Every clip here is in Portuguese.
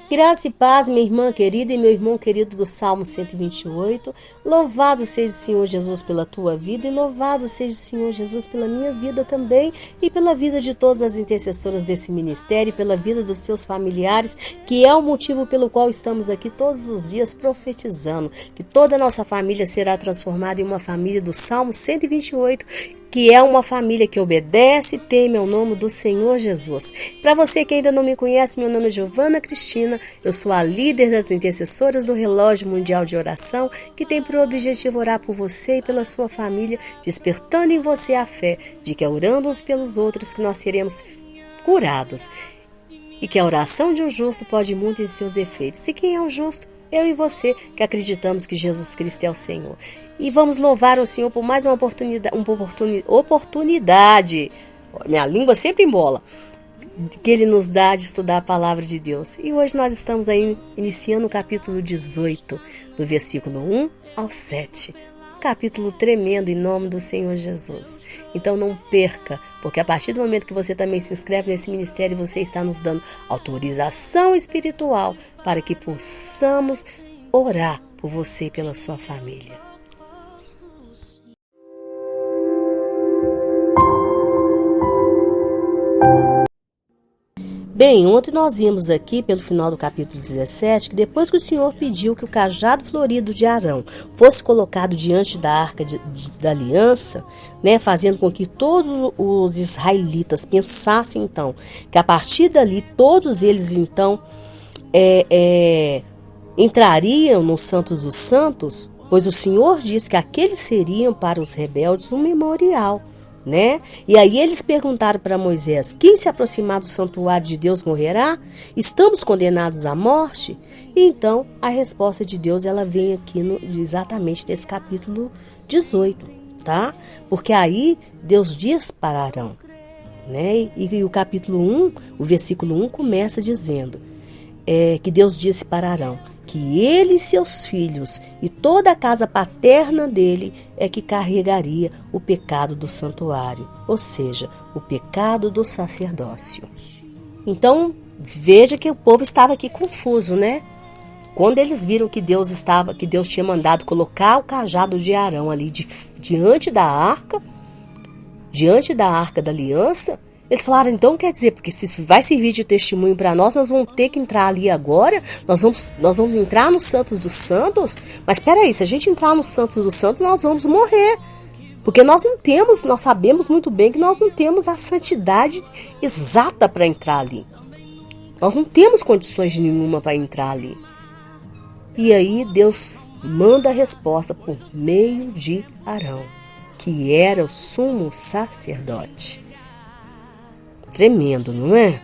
Graça e paz, minha irmã querida e meu irmão querido do Salmo 128. Louvado seja o Senhor Jesus pela tua vida e louvado seja o Senhor Jesus pela minha vida também e pela vida de todas as intercessoras desse ministério e pela vida dos seus familiares, que é o motivo pelo qual estamos aqui todos os dias profetizando que toda a nossa família será transformada em uma família do Salmo 128, que é uma família que obedece e teme ao nome do Senhor Jesus. Para você que ainda não me conhece, meu nome é Giovana Cristina, eu sou a líder das intercessoras do Relógio Mundial de Oração, que tem por objetivo orar por você e pela sua família, despertando em você a fé de que é orando uns pelos outros que nós seremos curados e que a oração de um justo pode muito em seus efeitos. E quem é um justo? Eu e você, que acreditamos que Jesus Cristo é o Senhor. E vamos louvar o Senhor por mais uma oportunidade. Minha língua sempre embola. Que Ele nos dá de estudar a palavra de Deus. E hoje nós estamos aí iniciando o capítulo 18, do versículo 1 ao 7. Capítulo tremendo em nome do Senhor Jesus. Então não perca, porque a partir do momento que você também se inscreve nesse ministério, você está nos dando autorização espiritual para que possamos orar por você e pela sua família. Bem, ontem nós vimos aqui, pelo final do capítulo 17, que depois que o Senhor pediu que o cajado florido de Arão fosse colocado diante da arca da aliança, né, fazendo com que todos os israelitas pensassem, então, que a partir dali, todos eles, então, entrariam no Santo dos Santos, pois o Senhor disse que aqueles seriam para os rebeldes um memorial. Né? E aí eles perguntaram para Moisés: quem se aproximar do santuário de Deus morrerá? Estamos condenados à morte? E então a resposta de Deus ela vem aqui exatamente nesse capítulo 18, tá? Porque aí Deus diz para Arão, né? E o capítulo 1, o versículo 1 começa dizendo que Deus disse para Arão que ele e seus filhos e toda a casa paterna dele é que carregaria o pecado do santuário, ou seja, o pecado do sacerdócio. Então, veja que o povo estava aqui confuso, né? Quando eles viram que Deus tinha mandado colocar o cajado de Arão ali diante da arca da aliança, eles falaram: então quer dizer, porque se vai servir de testemunho para nós vamos ter que entrar ali agora, nós vamos entrar no Santos dos Santos, mas espera aí, se a gente entrar no Santos dos Santos nós vamos morrer, porque nós sabemos muito bem que nós não temos a santidade exata para entrar ali, nós não temos condições nenhuma para entrar ali. E aí Deus manda a resposta por meio de Arão, que era o sumo sacerdote. Tremendo, não é?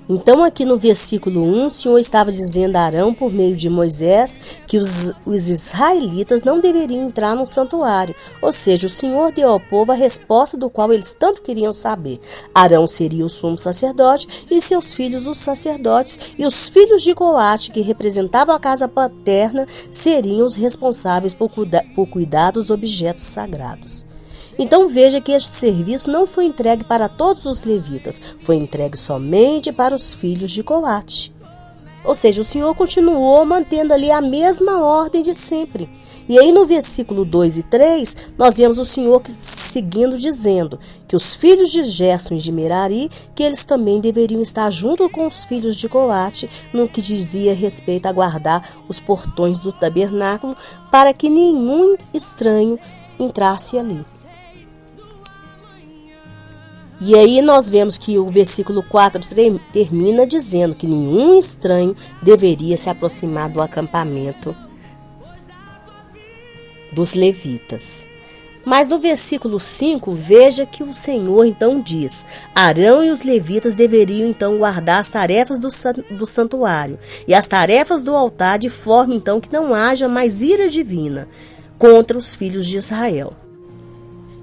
Então aqui no versículo 1, o Senhor estava dizendo a Arão por meio de Moisés que os israelitas não deveriam entrar no santuário, ou seja, o Senhor deu ao povo a resposta do qual eles tanto queriam saber. Arão seria o sumo sacerdote e seus filhos os sacerdotes, e os filhos de Coate, que representavam a casa paterna, seriam os responsáveis por cuidar dos objetos sagrados. Então veja que este serviço não foi entregue para todos os levitas, foi entregue somente para os filhos de Coate. Ou seja, o Senhor continuou mantendo ali a mesma ordem de sempre. E aí no versículo 2 e 3, nós vemos o Senhor seguindo dizendo que os filhos de Gerson e de Merari, que eles também deveriam estar junto com os filhos de Coate, no que dizia respeito a guardar os portões do tabernáculo, para que nenhum estranho entrasse ali. E aí nós vemos que o versículo 4 termina dizendo que nenhum estranho deveria se aproximar do acampamento dos levitas. Mas no versículo 5, veja que o Senhor então diz: Arão e os levitas deveriam então guardar as tarefas do santuário e as tarefas do altar, de forma então que não haja mais ira divina contra os filhos de Israel.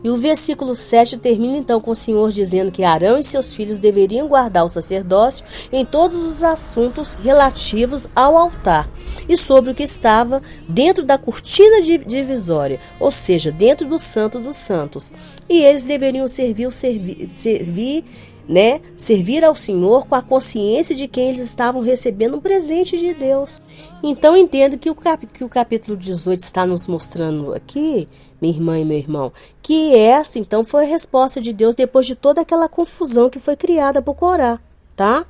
E o versículo 7 termina então com o Senhor dizendo que Arão e seus filhos deveriam guardar o sacerdócio em todos os assuntos relativos ao altar e sobre o que estava dentro da cortina divisória, ou seja, dentro do Santo dos Santos. E eles deveriam servir né, servir ao Senhor com a consciência de que eles estavam recebendo um presente de Deus. Então entendo que o capítulo 18 está nos mostrando aqui, minha irmã e meu irmão, que esta então foi a resposta de Deus depois de toda aquela confusão que foi criada por Corá, tá?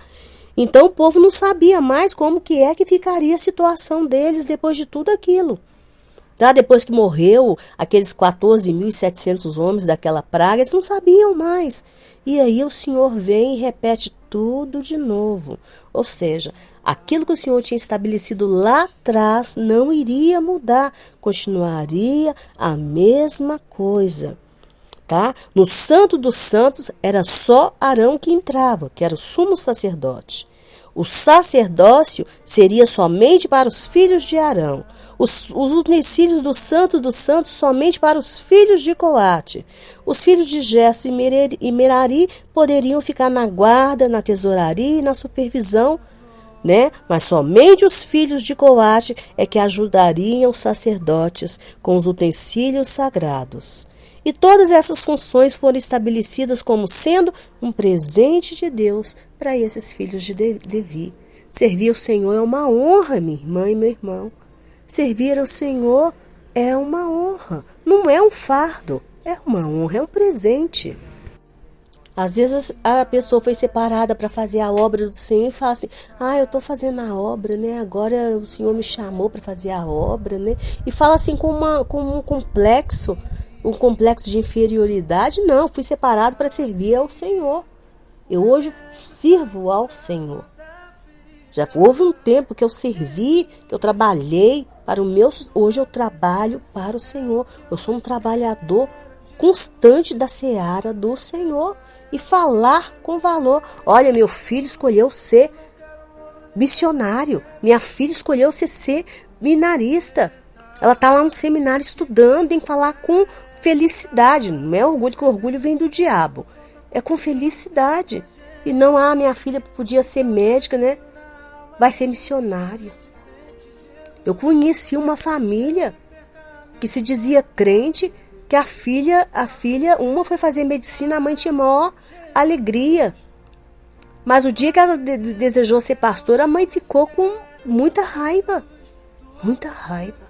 Então o povo não sabia mais como que é que ficaria a situação deles depois de tudo aquilo. Tá? Depois que morreu aqueles 14.700 homens daquela praga, eles não sabiam mais. E aí o Senhor vem e repete tudo de novo. Ou seja, aquilo que o Senhor tinha estabelecido lá atrás não iria mudar, continuaria a mesma coisa. Tá? No Santo dos Santos era só Arão que entrava, que era o sumo sacerdote. O sacerdócio seria somente para os filhos de Arão. Os utensílios do Santo dos Santos somente para os filhos de Coate. Os filhos de Gesso e Merari poderiam ficar na guarda, na tesouraria e na supervisão, né? Mas somente os filhos de Coate é que ajudariam os sacerdotes com os utensílios sagrados. E todas essas funções foram estabelecidas como sendo um presente de Deus para esses filhos de Levi. Servir ao Senhor é uma honra, minha irmã e meu irmão. Servir ao Senhor é uma honra, não é um fardo, é uma honra, é um presente. Às vezes a pessoa foi separada para fazer a obra do Senhor e fala assim, eu estou fazendo a obra, né? Agora o Senhor me chamou para fazer a obra, né? E fala assim com um complexo de inferioridade. Não, fui separado para servir ao Senhor. Eu hoje sirvo ao Senhor. Já houve um tempo que eu servi, que eu trabalhei para o meu... Hoje eu trabalho para o Senhor. Eu sou um trabalhador constante da seara do Senhor. E falar com valor. Olha, meu filho escolheu ser missionário. Minha filha escolheu ser seminarista. Ela está lá no seminário estudando, tem que falar com felicidade. Não é orgulho, que o orgulho vem do diabo. É com felicidade. E não, minha filha podia ser médica, né? Vai ser missionária. Eu conheci uma família que se dizia crente, que a filha, uma foi fazer medicina, a mãe tinha maior alegria. Mas o dia que ela desejou ser pastora, a mãe ficou com muita raiva. Muita raiva.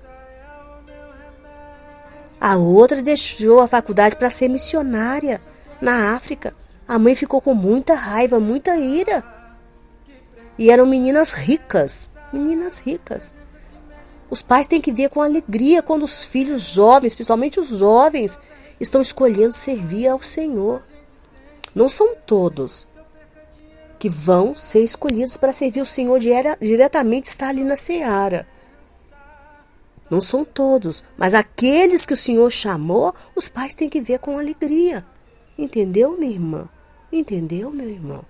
A outra deixou a faculdade para ser missionária na África. A mãe ficou com muita raiva, muita ira. E eram meninas ricas. Meninas ricas. Os pais têm que ver com alegria quando os filhos jovens, principalmente os jovens, estão escolhendo servir ao Senhor. Não são todos que vão ser escolhidos para servir o Senhor diretamente, estar ali na seara. Não são todos, mas aqueles que o Senhor chamou, os pais têm que ver com alegria. Entendeu, minha irmã? Entendeu, meu irmão?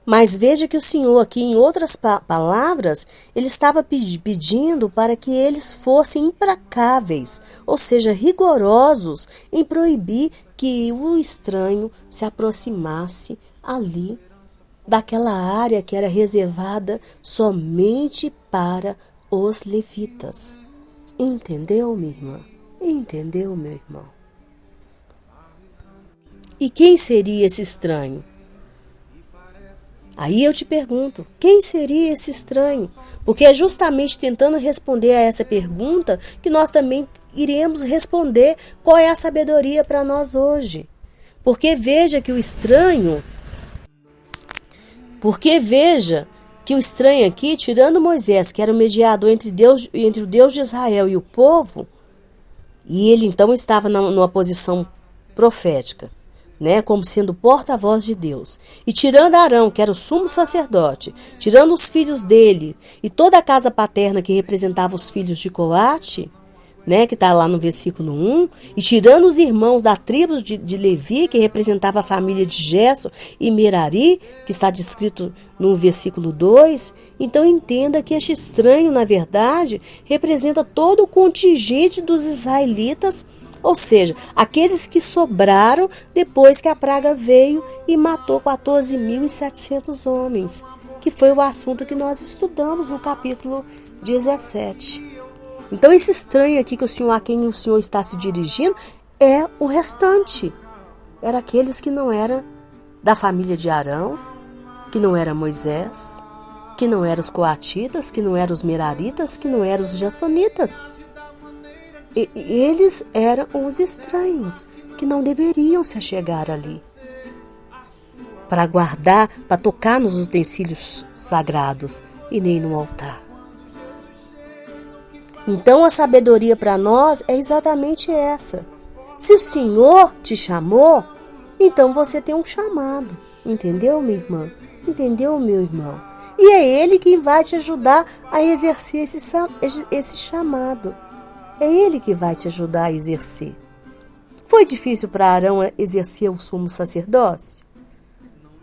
Mas veja que o Senhor aqui, em outras palavras, ele estava pedindo para que eles fossem implacáveis, ou seja, rigorosos em proibir que o estranho se aproximasse ali daquela área que era reservada somente para os levitas. Entendeu, minha irmã? Entendeu, meu irmão? E quem seria esse estranho? Aí eu te pergunto, quem seria esse estranho? Porque é justamente tentando responder a essa pergunta que nós também iremos responder qual é a sabedoria para nós hoje. Porque veja que o estranho aqui, tirando Moisés, que era o mediador entre o Deus de Israel e o povo, e ele então estava numa posição profética, né, como sendo porta-voz de Deus. E tirando Arão, que era o sumo sacerdote, tirando os filhos dele e toda a casa paterna que representava os filhos de Coate, né, que está lá no versículo 1, e tirando os irmãos da tribo de Levi, que representava a família de Gesso e Merari, que está descrito no versículo 2, então entenda que este estranho, na verdade, representa todo o contingente dos israelitas, ou seja, aqueles que sobraram depois que a praga veio e matou 14.700 homens, que foi o assunto que nós estudamos no capítulo 17. Então esse estranho aqui a quem o Senhor está se dirigindo é o restante. Era aqueles que não eram da família de Arão, que não era Moisés, que não eram os coatitas, que não eram os meraritas, que não eram os jassonitas. Eles eram os estranhos, que não deveriam se achegar ali para guardar, para tocar nos utensílios sagrados e nem no altar. Então a sabedoria para nós é exatamente essa. Se o Senhor te chamou, então você tem um chamado. Entendeu, minha irmã? Entendeu, meu irmão? E é Ele quem vai te ajudar a exercer esse chamado. É Ele que vai te ajudar a exercer. Foi difícil para Arão exercer o sumo sacerdócio?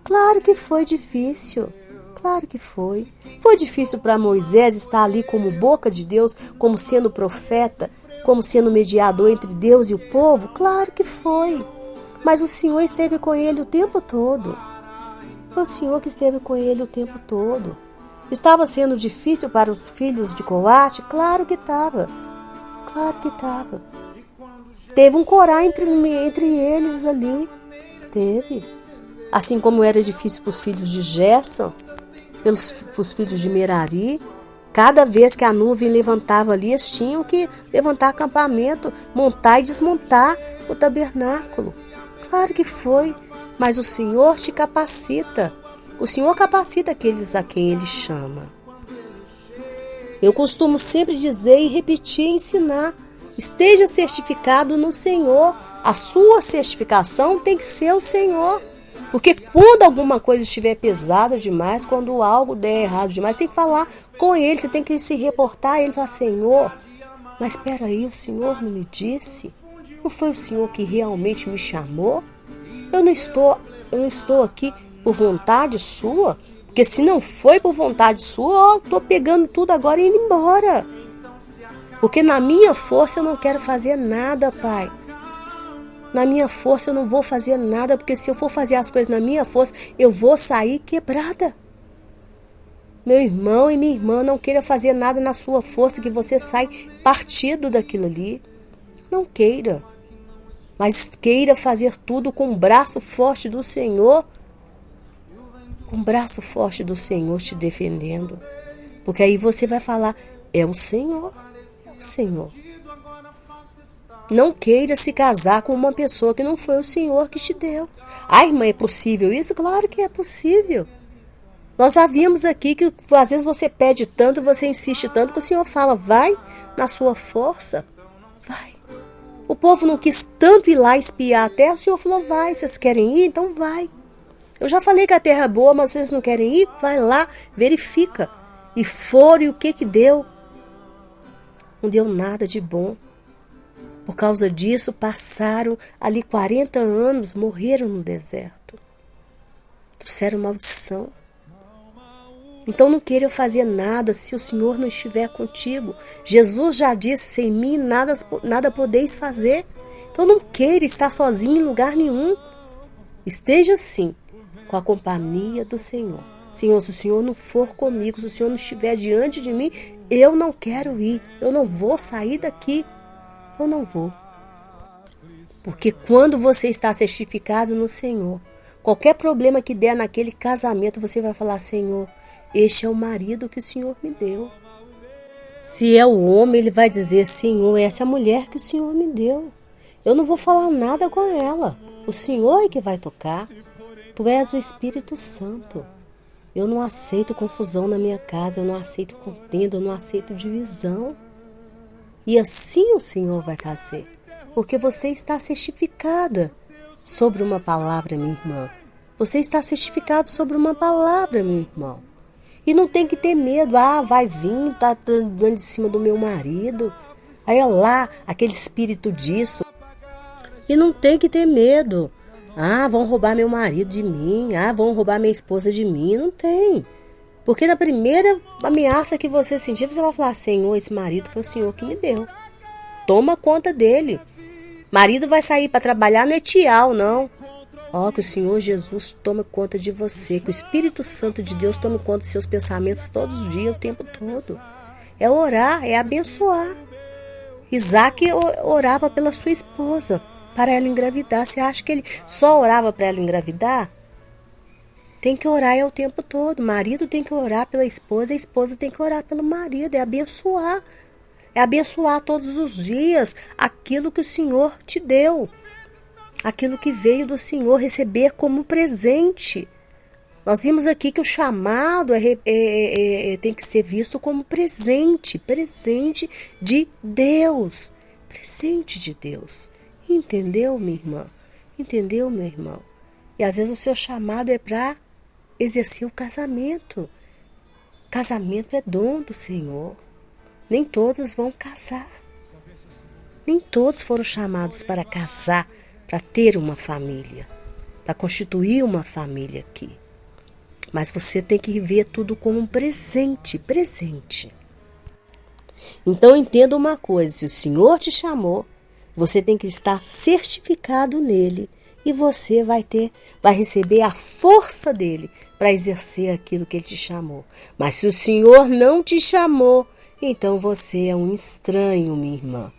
Claro que foi difícil. Claro que foi. Foi difícil para Moisés estar ali como boca de Deus, como sendo profeta, como sendo mediador entre Deus e o povo? Claro que foi. Mas o Senhor esteve com ele o tempo todo. Foi o Senhor que esteve com ele o tempo todo. Estava sendo difícil para os filhos de Coate? Claro que estava. Claro que estava. Teve um corá entre eles ali. Teve. Assim como era difícil para os filhos de Gerson, para os filhos de Merari. Cada vez que a nuvem levantava ali, eles tinham que levantar acampamento, montar e desmontar o tabernáculo. Claro que foi, mas o Senhor te capacita. O Senhor capacita aqueles a quem Ele chama. Eu costumo sempre dizer e repetir e ensinar: esteja certificado no Senhor. A sua certificação tem que ser o Senhor. Porque quando alguma coisa estiver pesada demais, quando algo der errado demais, tem que falar com Ele, você tem que se reportar a Ele e falar: Senhor, mas espera aí, o Senhor não me disse? Não foi o Senhor que realmente me chamou? Eu não estou aqui por vontade sua, porque se não foi por vontade sua, eu estou pegando tudo agora e indo embora. Porque na minha força eu não quero fazer nada, Pai. Na minha força eu não vou fazer nada, porque se eu for fazer as coisas na minha força, eu vou sair quebrada. Meu irmão e minha irmã, não queira fazer nada na sua força, que você sai partido daquilo ali. Não queira. Mas queira fazer tudo com o braço forte do Senhor. Com o braço forte do Senhor te defendendo. Porque aí você vai falar: é o Senhor. É o Senhor. Não queira se casar com uma pessoa que não foi o Senhor que te deu. Ah, irmã, é possível isso? Claro que é possível. Nós já vimos aqui que às vezes você pede tanto, você insiste tanto, que o Senhor fala: vai na sua força, vai. O povo não quis tanto ir lá espiar a terra, o Senhor falou: vai, vocês querem ir? Então vai. Eu já falei que a terra é boa, mas vocês não querem ir? Vai lá, verifica. E foram, e o que deu? Não deu nada de bom. Por causa disso, passaram ali 40 anos, morreram no deserto. Trouxeram maldição. Então não queira fazer nada se o Senhor não estiver contigo. Jesus já disse: sem mim nada podeis fazer. Então não queira estar sozinho em lugar nenhum. Esteja sim com a companhia do Senhor. Senhor, se o Senhor não for comigo, se o Senhor não estiver diante de mim, eu não quero ir. Eu não vou sair daqui. Eu não vou. Porque quando você está certificado no Senhor, qualquer problema que der naquele casamento, você vai falar: Senhor, este é o marido que o Senhor me deu. Se é o homem, ele vai dizer: Senhor, essa é a mulher que o Senhor me deu. Eu não vou falar nada com ela. O Senhor é que vai tocar. Tu és o Espírito Santo. Eu não aceito confusão na minha casa, eu não aceito contenda, eu não aceito divisão. E assim o Senhor vai fazer, porque você está certificada sobre uma palavra, minha irmã. Você está certificado sobre uma palavra, meu irmão. E não tem que ter medo. Ah, vai vir, tá dando de cima do meu marido. Aí olha lá, aquele espírito disso. E não tem que ter medo. Ah, vão roubar meu marido de mim. Ah, vão roubar minha esposa de mim. Não tem. Porque na primeira ameaça que você sentir, você vai falar: Senhor, esse marido foi o Senhor que me deu. Toma conta dele. Marido vai sair para trabalhar, não é tial, não. Ó, que o Senhor Jesus tome conta de você. Que o Espírito Santo de Deus tome conta dos seus pensamentos todos os dias, o tempo todo. É orar, é abençoar. Isaac orava pela sua esposa, para ela engravidar. Você acha que ele só orava para ela engravidar? Tem que orar o tempo todo. O marido tem que orar pela esposa, a esposa tem que orar pelo marido. É abençoar. É abençoar todos os dias aquilo que o Senhor te deu. Aquilo que veio do Senhor, receber como presente. Nós vimos aqui que o chamado tem que ser visto como presente de Deus. Presente de Deus. Entendeu, minha irmã? Entendeu, meu irmão? E às vezes o seu chamado é para exercer o casamento. Casamento é dom do Senhor. Nem todos vão casar. Nem todos foram chamados para casar, para ter uma família, para constituir uma família aqui. Mas você tem que ver tudo como um presente. Então entenda uma coisa, se o Senhor te chamou, você tem que estar certificado nele e você vai receber a força dele para exercer aquilo que ele te chamou. Mas se o Senhor não te chamou, então você é um estranho, minha irmã.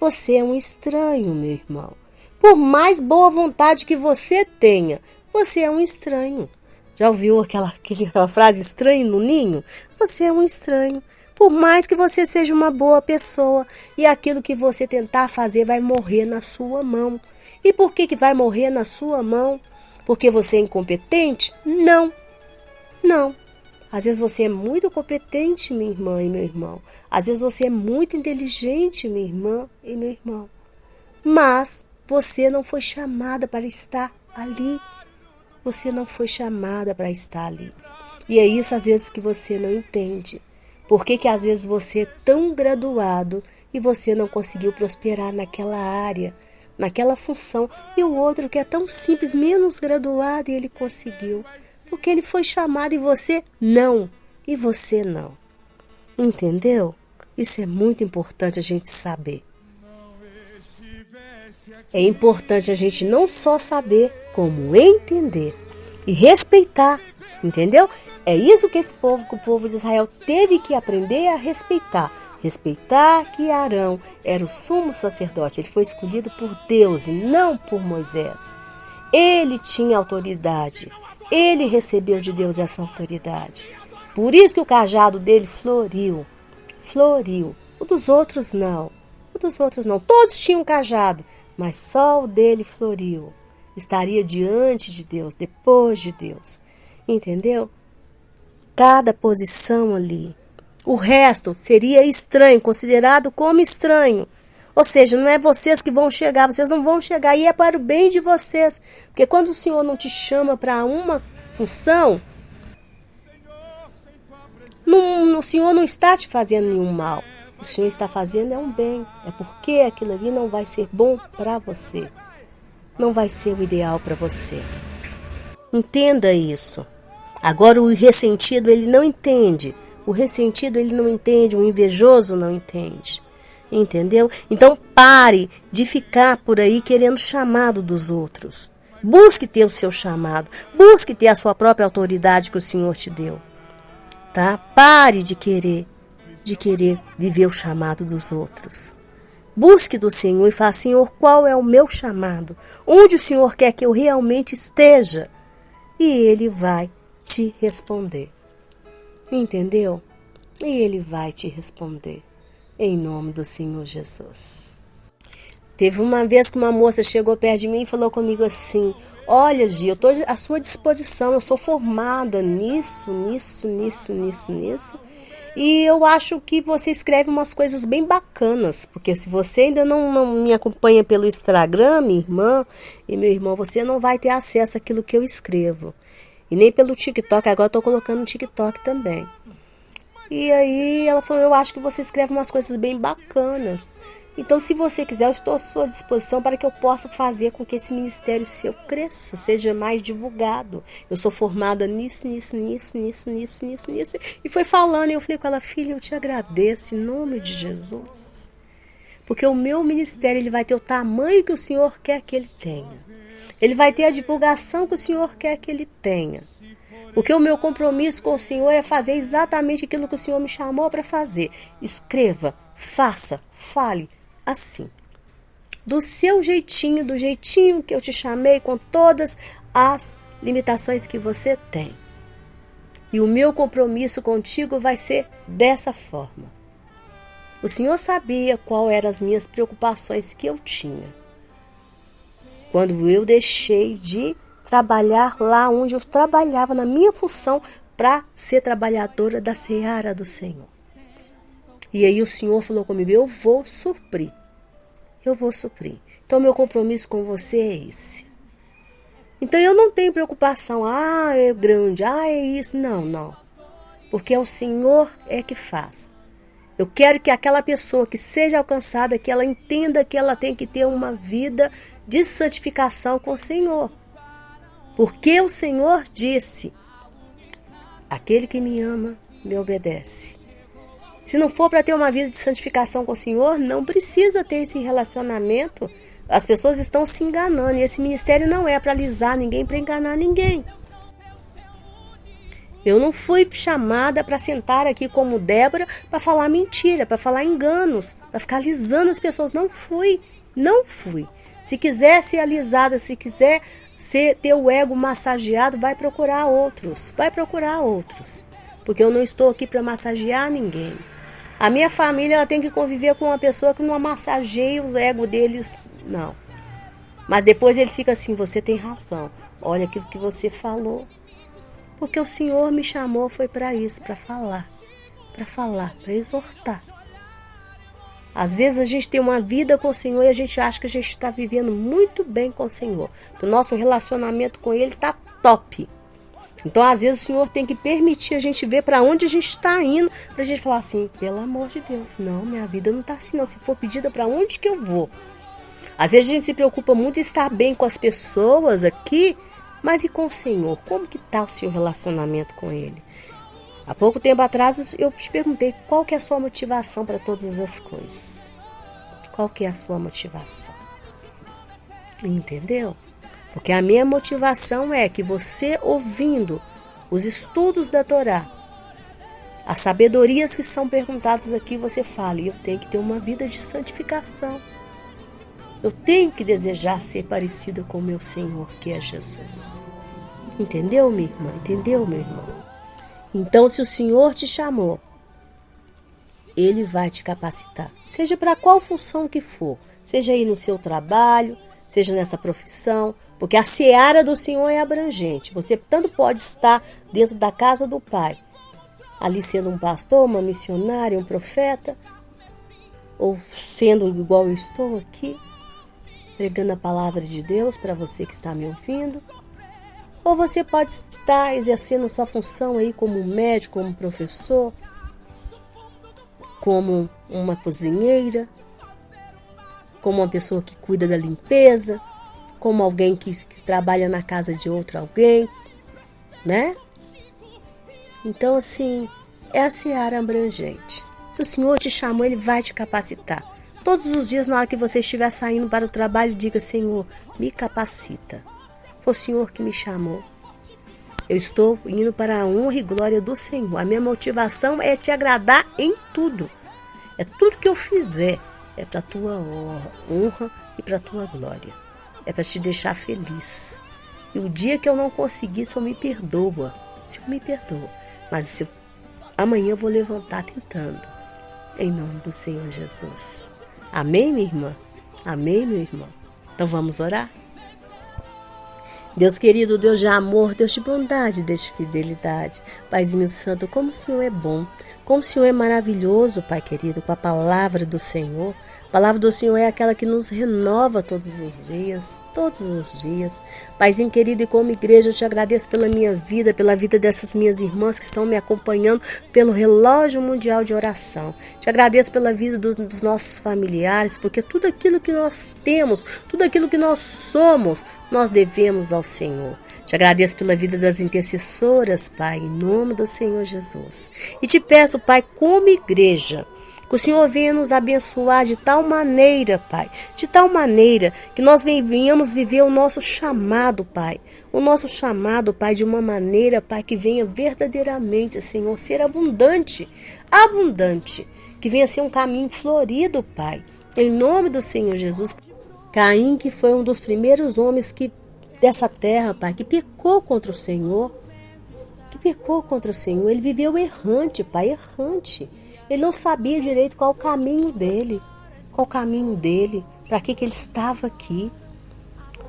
Você é um estranho, meu irmão. Por mais boa vontade que você tenha, você é um estranho. Já ouviu aquela frase estranho no ninho? Você é um estranho. Por mais que você seja uma boa pessoa e aquilo que você tentar fazer vai morrer na sua mão. E por que vai morrer na sua mão? Porque você é incompetente? Não. Às vezes você é muito competente, minha irmã e meu irmão. Às vezes você é muito inteligente, minha irmã e meu irmão. Mas você não foi chamada para estar ali. Você não foi chamada para estar ali. E é isso às vezes que você não entende. Por que às vezes você é tão graduado e você não conseguiu prosperar naquela área, naquela função, e o outro que é tão simples, menos graduado, e ele conseguiu? Porque ele foi chamado e você não. E você não. Entendeu? Isso é muito importante a gente saber. É importante a gente não só saber, como entender e respeitar. Entendeu? É isso que o povo de Israel teve que aprender a respeitar. Respeitar que Arão era o sumo sacerdote. Ele foi escolhido por Deus e não por Moisés. Ele tinha autoridade. Ele recebeu de Deus essa autoridade. Por isso que o cajado dele floriu. O dos outros não. Todos tinham cajado, mas só o dele floriu. Estaria diante de Deus, depois de Deus. Entendeu? Cada posição ali. O resto seria estranho, considerado como estranho. Ou seja, não é vocês que vão chegar, vocês não vão chegar, e é para o bem de vocês. Porque quando o Senhor não te chama para uma função, o Senhor não está te fazendo nenhum mal. O Senhor está fazendo um bem. É porque aquilo ali não vai ser bom para você. Não vai ser o ideal para você. Entenda isso. Agora o ressentido, ele não entende. O invejoso não entende. Entendeu? Então pare de ficar por aí querendo chamado dos outros. Busque ter o seu chamado. Busque ter a sua própria autoridade que o Senhor te deu. Tá? Pare de querer viver o chamado dos outros. Busque do Senhor e fale: Senhor, qual é o meu chamado? Onde o Senhor quer que eu realmente esteja? E Ele vai te responder. Entendeu? E Ele vai te responder. Em nome do Senhor Jesus. Teve uma vez que uma moça chegou perto de mim e falou comigo assim: olha, Gi, eu estou à sua disposição, eu sou formada nisso. E eu acho que você escreve umas coisas bem bacanas, porque se você ainda não me acompanha pelo Instagram, minha irmã e meu irmão, você não vai ter acesso àquilo que eu escrevo. E nem pelo TikTok, agora eu estou colocando no TikTok também. E aí ela falou: eu acho que você escreve umas coisas bem bacanas. Então, se você quiser, eu estou à sua disposição para que eu possa fazer com que esse ministério seu cresça, seja mais divulgado. Eu sou formada nisso. E foi falando, e eu falei com ela: filha, eu te agradeço em nome de Jesus. Porque o meu ministério, ele vai ter o tamanho que o Senhor quer que ele tenha. Ele vai ter a divulgação que o Senhor quer que ele tenha. Porque o meu compromisso com o Senhor é fazer exatamente aquilo que o Senhor me chamou para fazer. Escreva, faça, fale assim. Do seu jeitinho, do jeitinho que eu te chamei, com todas as limitações que você tem. E o meu compromisso contigo vai ser dessa forma. O Senhor sabia qual eram as minhas preocupações que eu tinha. Quando eu deixei de trabalhar lá onde eu trabalhava, na minha função, para ser trabalhadora da seara do Senhor. E aí o Senhor falou comigo, eu vou suprir. Eu vou suprir. Então, meu compromisso com você é esse. Então, eu não tenho preocupação. É grande. É isso. Não. Porque é o Senhor que faz. Eu quero que aquela pessoa que seja alcançada, que ela entenda que ela tem que ter uma vida de santificação com o Senhor. Porque o Senhor disse, aquele que me ama, me obedece. Se não for para ter uma vida de santificação com o Senhor, não precisa ter esse relacionamento. As pessoas estão se enganando. E esse ministério não é para alisar ninguém, para enganar ninguém. Eu não fui chamada para sentar aqui como Débora para falar mentira, para falar enganos, para ficar alisando as pessoas. Não fui. Se quiser ser alisada, se quiser ter o ego massageado, vai procurar outros. Porque eu não estou aqui para massagear ninguém. A minha família ela tem que conviver com uma pessoa que não massageia o ego deles, não. Mas depois eles ficam assim, você tem razão. Olha aquilo que você falou. Porque o Senhor me chamou, foi para isso, para falar, para exortar. Às vezes a gente tem uma vida com o Senhor e a gente acha que a gente está vivendo muito bem com o Senhor. Que o nosso relacionamento com Ele está top. Então, às vezes, o Senhor tem que permitir a gente ver para onde a gente está indo, para a gente falar assim, pelo amor de Deus, não, minha vida não está assim não, se for pedida, para onde que eu vou? Às vezes a gente se preocupa muito em estar bem com as pessoas aqui, mas e com o Senhor? Como que está o seu relacionamento com Ele? Há pouco tempo atrás, eu te perguntei, qual que é a sua motivação para todas as coisas? Qual que é a sua motivação? Entendeu? Porque a minha motivação é que você, ouvindo os estudos da Torá, as sabedorias que são perguntadas aqui, você fale, eu tenho que ter uma vida de santificação. Eu tenho que desejar ser parecida com o meu Senhor, que é Jesus. Entendeu, minha irmã? Entendeu, meu irmão? Então, se o Senhor te chamou, Ele vai te capacitar. Seja para qual função que for. Seja aí no seu trabalho, seja nessa profissão, porque a seara do Senhor é abrangente. Você tanto pode estar dentro da casa do Pai, ali sendo um pastor, uma missionária, um profeta, ou sendo igual eu estou aqui, pregando a palavra de Deus para você que está me ouvindo. Ou você pode estar exercendo a sua função aí como um médico, como um professor, como uma cozinheira, como uma pessoa que cuida da limpeza, como alguém que trabalha na casa de outro alguém, né? Então, assim, é a seara abrangente. Se o Senhor te chamou, Ele vai te capacitar. Todos os dias, na hora que você estiver saindo para o trabalho, diga, Senhor, me capacita. Foi o Senhor que me chamou. Eu estou indo para a honra e glória do Senhor. A minha motivação é te agradar em tudo. É tudo que eu fizer. É para a tua honra e para a tua glória. É para te deixar feliz. E o dia que eu não conseguir, o Senhor me perdoa. O Senhor me perdoa. Mas amanhã eu vou levantar tentando. Em nome do Senhor Jesus. Amém, minha irmã? Amém, meu irmão? Então vamos orar? Deus querido, Deus de amor, Deus de bondade, Deus de fidelidade. Paizinho Santo, como o Senhor é bom, como o Senhor é maravilhoso, Pai querido, com a palavra do Senhor. A palavra do Senhor é aquela que nos renova todos os dias, Paizinho querido, e como igreja eu te agradeço pela minha vida, pela vida dessas minhas irmãs que estão me acompanhando pelo relógio mundial de oração. Te agradeço pela vida dos nossos familiares, porque tudo aquilo que nós temos, tudo aquilo que nós somos, nós devemos ao Senhor. Te agradeço pela vida das intercessoras, Pai, em nome do Senhor Jesus. E te peço, Pai, como igreja, que o Senhor venha nos abençoar de tal maneira, Pai, de tal maneira que nós venhamos viver o nosso chamado, Pai. O nosso chamado, Pai, de uma maneira, Pai, que venha verdadeiramente, Senhor, ser abundante, que venha ser um caminho florido, Pai, em nome do Senhor Jesus. Caim, que foi um dos primeiros homens que dessa terra, Pai, que pecou contra o Senhor. Ele viveu errante, Pai, errante. Ele não sabia direito qual o caminho dele, para que ele estava aqui.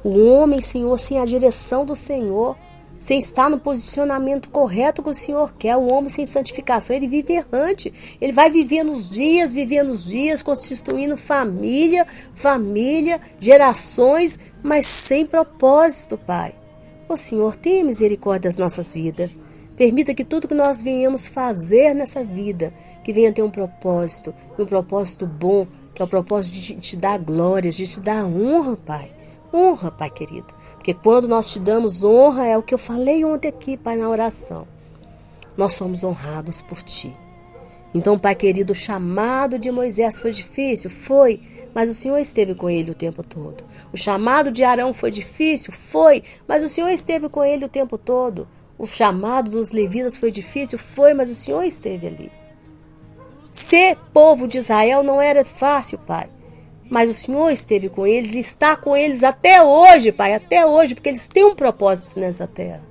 O homem, Senhor, sem a direção do Senhor, sem estar no posicionamento correto que o Senhor quer, o homem sem santificação, ele vive errante. Ele vai vivendo os dias, constituindo família, gerações, mas sem propósito, Pai. Ó Senhor, tenha misericórdia das nossas vidas. Permita que tudo que nós venhamos fazer nessa vida, que venha ter um propósito bom, que é o propósito de te dar glória, de te dar honra, Pai. Honra, Pai querido. Porque quando nós te damos honra, é o que eu falei ontem aqui, Pai, na oração. Nós somos honrados por Ti. Então, Pai querido, o chamado de Moisés foi difícil? Foi. Mas o Senhor esteve com ele o tempo todo. O chamado de Arão foi difícil? Foi. Mas o Senhor esteve com ele o tempo todo. O chamado dos levitas foi difícil? Foi. Mas o Senhor esteve ali. Ser povo de Israel não era fácil, Pai. Mas o Senhor esteve com eles e está com eles até hoje, Pai, até hoje, porque eles têm um propósito nessa terra.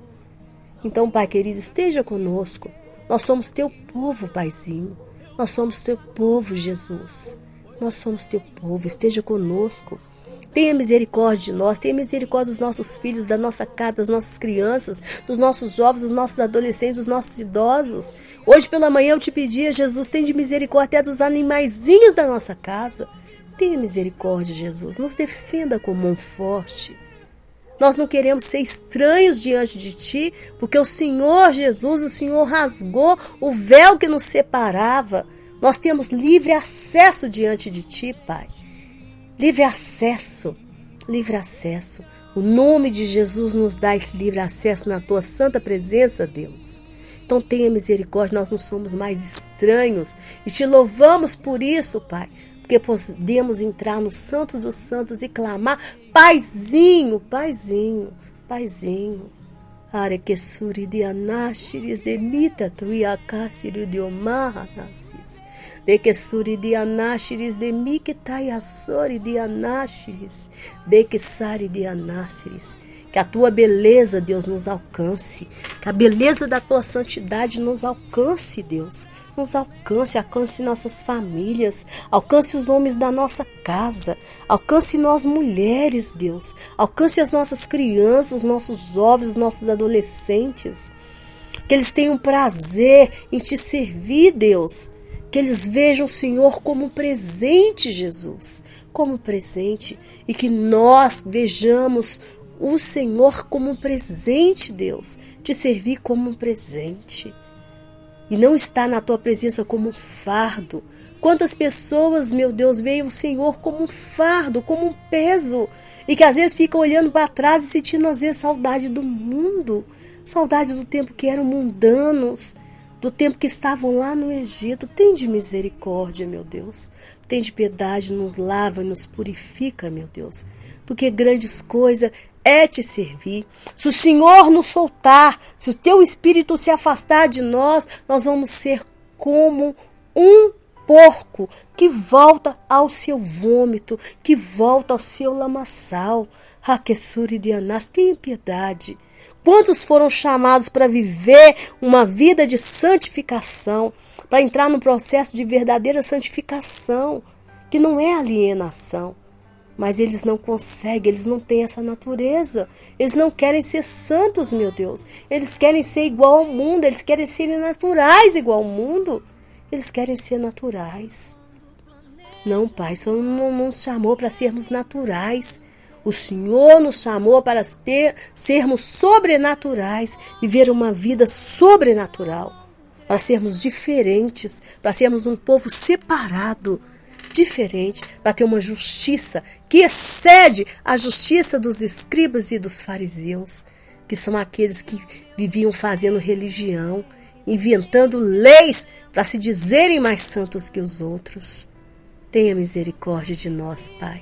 Então, Pai querido, esteja conosco. Nós somos Teu povo, Paizinho. Nós somos Teu povo, Jesus. Nós somos Teu povo, esteja conosco. Tenha misericórdia de nós, tenha misericórdia dos nossos filhos, da nossa casa, das nossas crianças, dos nossos jovens, dos nossos adolescentes, dos nossos idosos. Hoje pela manhã eu te pedia, Jesus, tenha de misericórdia até dos animaizinhos da nossa casa. Tenha misericórdia, Jesus. Nos defenda com mão forte. Nós não queremos ser estranhos diante de Ti, porque o Senhor Jesus, o Senhor rasgou o véu que nos separava. Nós temos livre acesso diante de Ti, Pai. Livre acesso. O nome de Jesus nos dá esse livre acesso na Tua santa presença, Deus. Então tenha misericórdia, nós não somos mais estranhos. E Te louvamos por isso, Pai. Porque podemos entrar no Santo dos Santos e clamar, Paizinho. Are que suri de anashiris de mita tuiacássiro de omaranasis. De que suri de anashiris de miquetaiassori de anashiris. De que sari de anashiris. Que a Tua beleza, Deus, nos alcance. Que a beleza da Tua santidade nos alcance, Deus. Nos alcance nossas famílias, alcance os homens da nossa casa, alcance nós mulheres, Deus. Alcance as nossas crianças, os nossos jovens, os nossos adolescentes. Que eles tenham prazer em Te servir, Deus. Que eles vejam o Senhor como um presente, Jesus. Como um presente. E que nós vejamos o Senhor como um presente, Deus. Te servir como um presente. E não estar na Tua presença como um fardo. Quantas pessoas, meu Deus, veem o Senhor como um fardo, como um peso. E que às vezes ficam olhando para trás e sentindo às vezes saudade do mundo. Saudade do tempo que eram mundanos. Do tempo que estavam lá no Egito. Tem de misericórdia, meu Deus. Tem de piedade, nos lava e nos purifica, meu Deus. Porque grandes coisas é Te servir. Se o Senhor nos soltar, se o Teu Espírito se afastar de nós, nós vamos ser como um porco que volta ao seu vômito, que volta ao seu lamaçal. Raquessuri de Anás, tenha piedade. Quantos foram chamados para viver uma vida de santificação, para entrar no processo de verdadeira santificação, que não é alienação. Mas eles não conseguem, eles não têm essa natureza. Eles não querem ser santos, meu Deus. Eles querem ser igual ao mundo, eles querem ser naturais igual ao mundo. Eles querem ser naturais. Não, Pai, o Senhor não nos chamou para sermos naturais. O Senhor nos chamou para sermos sobrenaturais, viver uma vida sobrenatural, para sermos diferentes, para sermos um povo separado, diferente, para ter uma justiça que excede a justiça dos escribas e dos fariseus, que são aqueles que viviam fazendo religião, inventando leis para se dizerem mais santos que os outros. Tenha misericórdia de nós, Pai.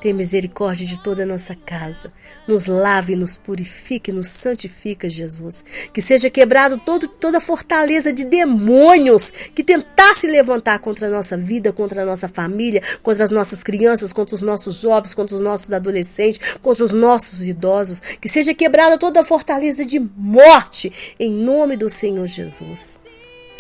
Tem misericórdia de toda a nossa casa. Nos lave, nos purifique, nos santifica, Jesus. Que seja quebrado toda fortaleza de demônios que tentasse levantar contra a nossa vida, contra a nossa família, contra as nossas crianças, contra os nossos jovens, contra os nossos adolescentes, contra os nossos idosos. Que seja quebrada toda fortaleza de morte, em nome do Senhor Jesus.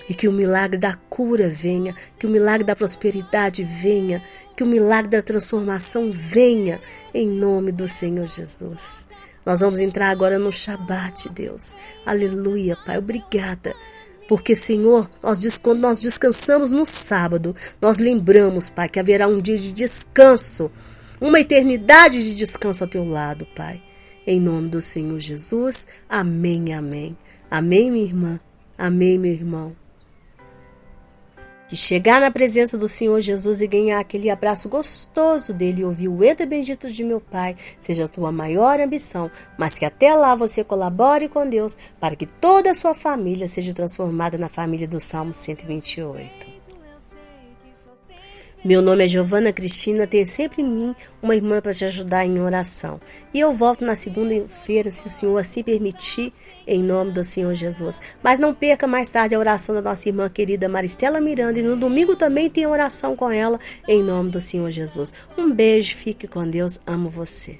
E que o milagre da cura venha, que o milagre da prosperidade venha, que o milagre da transformação venha, em nome do Senhor Jesus. Nós vamos entrar agora no Shabat, Deus. Aleluia, Pai, obrigada. Porque, Senhor, quando nós descansamos no sábado, nós lembramos, Pai, que haverá um dia de descanso, uma eternidade de descanso ao teu lado, Pai. Em nome do Senhor Jesus, amém, amém. Amém, minha irmã. Amém, meu irmão. De chegar na presença do Senhor Jesus e ganhar aquele abraço gostoso dele e ouvir o Entra Bendito de meu Pai, seja a tua maior ambição, mas que até lá você colabore com Deus para que toda a sua família seja transformada na família do Salmo 128. Meu nome é Giovana Cristina, tenho sempre em mim uma irmã para te ajudar em oração. E eu volto na segunda-feira, se o Senhor assim permitir, em nome do Senhor Jesus. Mas não perca mais tarde a oração da nossa irmã querida Maristela Miranda. E no domingo também tem oração com ela, em nome do Senhor Jesus. Um beijo, fique com Deus, amo você.